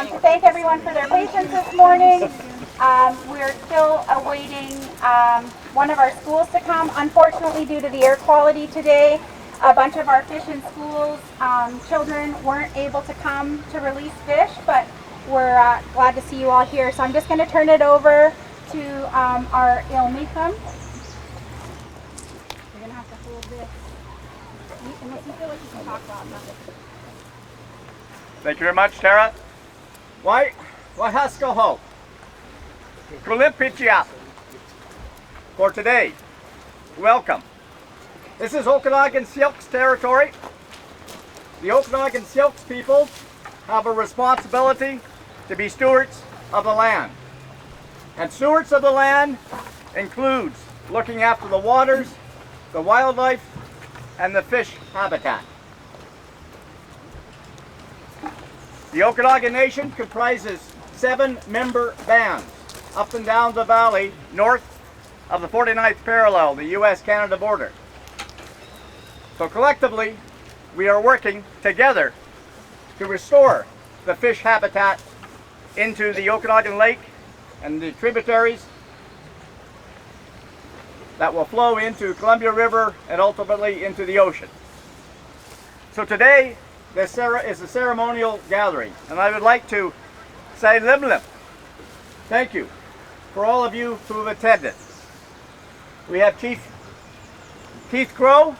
To thank everyone for their patience this morning. We're still awaiting one of our schools to come. Unfortunately, due to the air quality today, a bunch of our fish in schools children weren't able to come to release fish, but we're glad to see you all here. So I'm just going to turn it over to our Ilmitham. You're going to have to hold this, unless you feel like you can talk about nothing. Thank you very much, Tara. Why Haskaho? Kulimpichia. For today, welcome. This is Okanagan Syilx Territory. The Okanagan Syilx people have a responsibility to be stewards of the land. And stewards of the land includes looking after the waters, the wildlife, and the fish habitat. The Okanagan Nation comprises 7 member bands up and down the valley north of the 49th parallel, the U.S.-Canada border. So collectively, we are working together to restore the fish habitat into the Okanagan Lake and the tributaries that will flow into Columbia River and ultimately into the ocean. So today, this is a ceremonial gathering, and I would like to say limlim. Thank you for all of you who have attended. We have Chief Keith Crow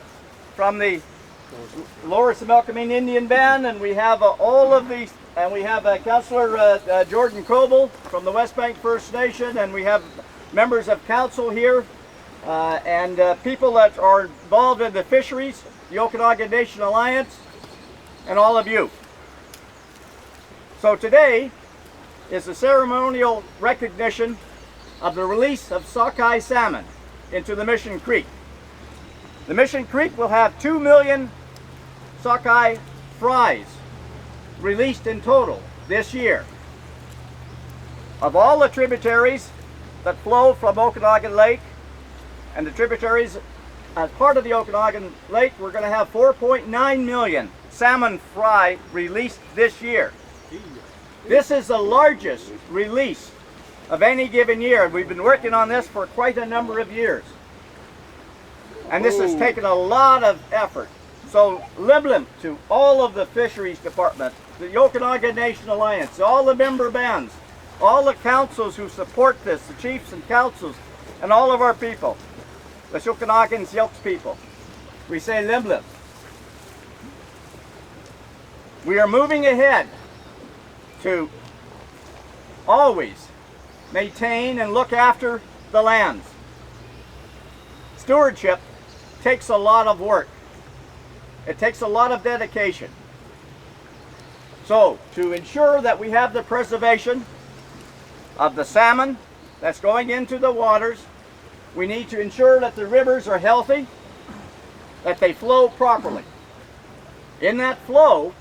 from the Lower Syilx Indian Band, and we have all of these, and we have Councillor Jordan Coble from the Westbank First Nation, and we have members of council here, and people that are involved in the fisheries, the Okanagan Nation Alliance, and all of you. So today is the ceremonial recognition of the release of sockeye salmon into the Mission Creek. The Mission Creek will have 2 million sockeye fries released in total this year. Of all the tributaries that flow from Okanagan Lake and the tributaries as part of the Okanagan Lake, we're going to have 4.9 million salmon fry released this year. This is the largest release of any given year. We've been working on this for quite a number of years. And this has taken a lot of effort. So limlim to all of the fisheries department, the Okanagan Nation Alliance, all the member bands, all the councils who support this, the chiefs and councils, and all of our people, the Okanagan Syilx people. We say limlim. We are moving ahead to always maintain and look after the lands. Stewardship takes a lot of work. It takes a lot of dedication. So, to ensure that we have the preservation of the salmon that's going into the waters, we need to ensure that the rivers are healthy, that they flow properly. In that flow,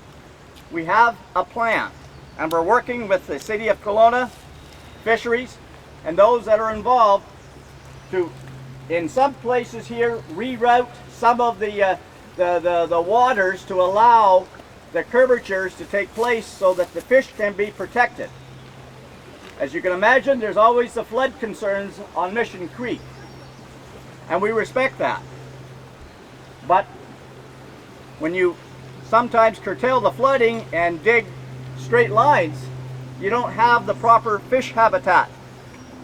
we have a plan, and we're working with the City of Kelowna, fisheries, and those that are involved to, in some places here, reroute some of the waters to allow the curvatures to take place so that the fish can be protected. As you can imagine, there's always the flood concerns on Mission Creek, and we respect that. But when you sometimes curtail the flooding and dig straight lines, you don't have the proper fish habitat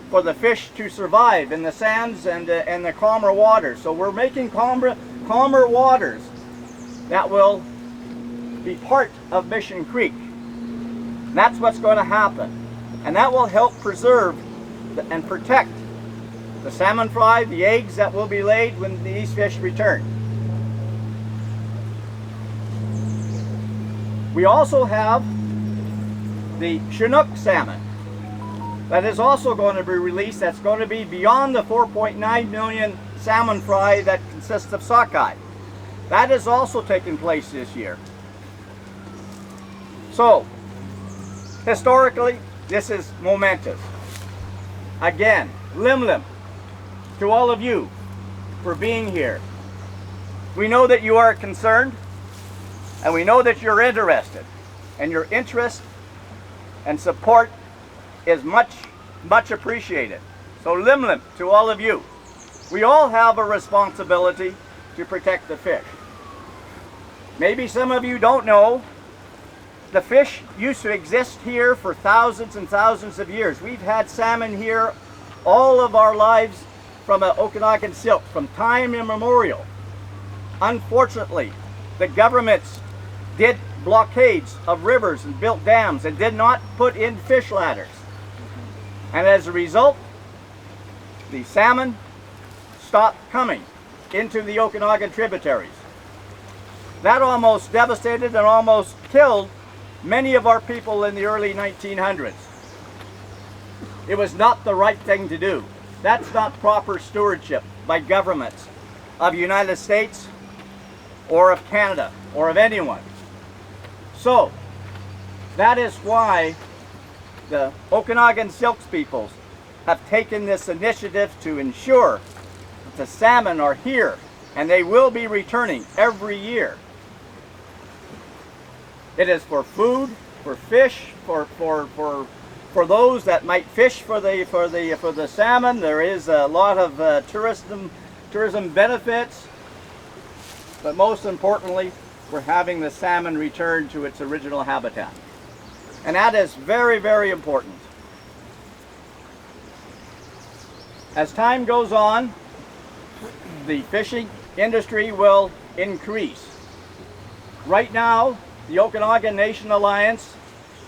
for the fish to survive in the sands and the calmer waters. So we're making calmer waters that will be part of Mission Creek. That's what's going to happen. And that will help preserve and protect the salmon fry, the eggs that will be laid when these fish return. We also have the Chinook salmon that is also going to be released. That's going to be beyond the 4.9 million salmon fry that consists of sockeye. That is also taking place this year. So, historically, this is momentous. Again, limlim to all of you for being here. We know that you are concerned, and we know that you're interested, and your interest and support is much appreciated. So limlim to all of you. We all have a responsibility to protect the fish. Maybe some of you don't know, the fish used to exist here for thousands and thousands of years. We've had salmon here all of our lives from Okanagan Syilx, from time immemorial. Unfortunately, the governments did blockades of rivers and built dams and did not put in fish ladders. And as a result, the salmon stopped coming into the Okanagan tributaries. That almost devastated and almost killed many of our people in the early 1900s. It was not the right thing to do. That's not proper stewardship by governments of the United States or of Canada or of anyone. So, that is why the Okanagan Syilx peoples have taken this initiative to ensure that the salmon are here, and they will be returning every year. It is for food, for fish, for those that might fish for the salmon. There is a lot of tourism benefits, but most importantly, we're having the salmon return to its original habitat. And that is very, very important. As time goes on, the fishing industry will increase. Right now, the Okanagan Nation Alliance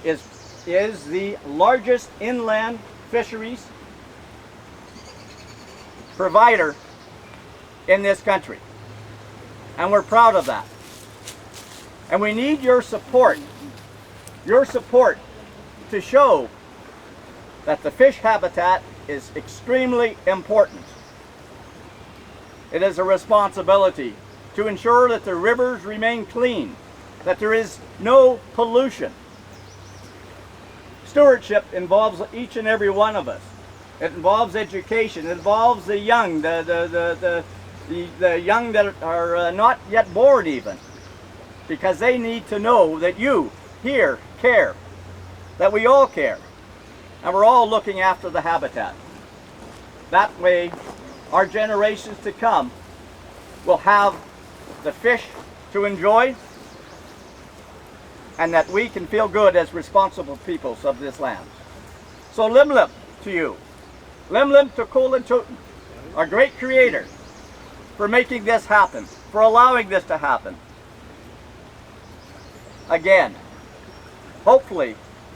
is the largest inland fisheries provider in this country. And we're proud of that. And we need your support to show that the fish habitat is extremely important. It is a responsibility to ensure that the rivers remain clean, that there is no pollution. Stewardship involves each and every one of us. It involves education. It involves the young, the young that are not yet born even, because they need to know that you here care, that we all care, and we're all looking after the habitat. That way, our generations to come will have the fish to enjoy, and that we can feel good as responsible peoples of this land. So limlim to you. Limlim to Colin Toten, our great creator, for making this happen, for allowing this to happen. Again, hopefully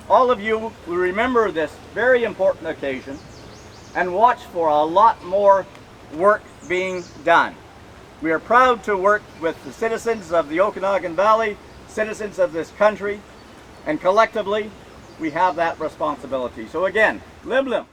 all of you will remember this very important occasion and watch for a lot more work being done. We are proud to work with the citizens of the Okanagan Valley, citizens of this country, and collectively we have that responsibility. So again, limlim.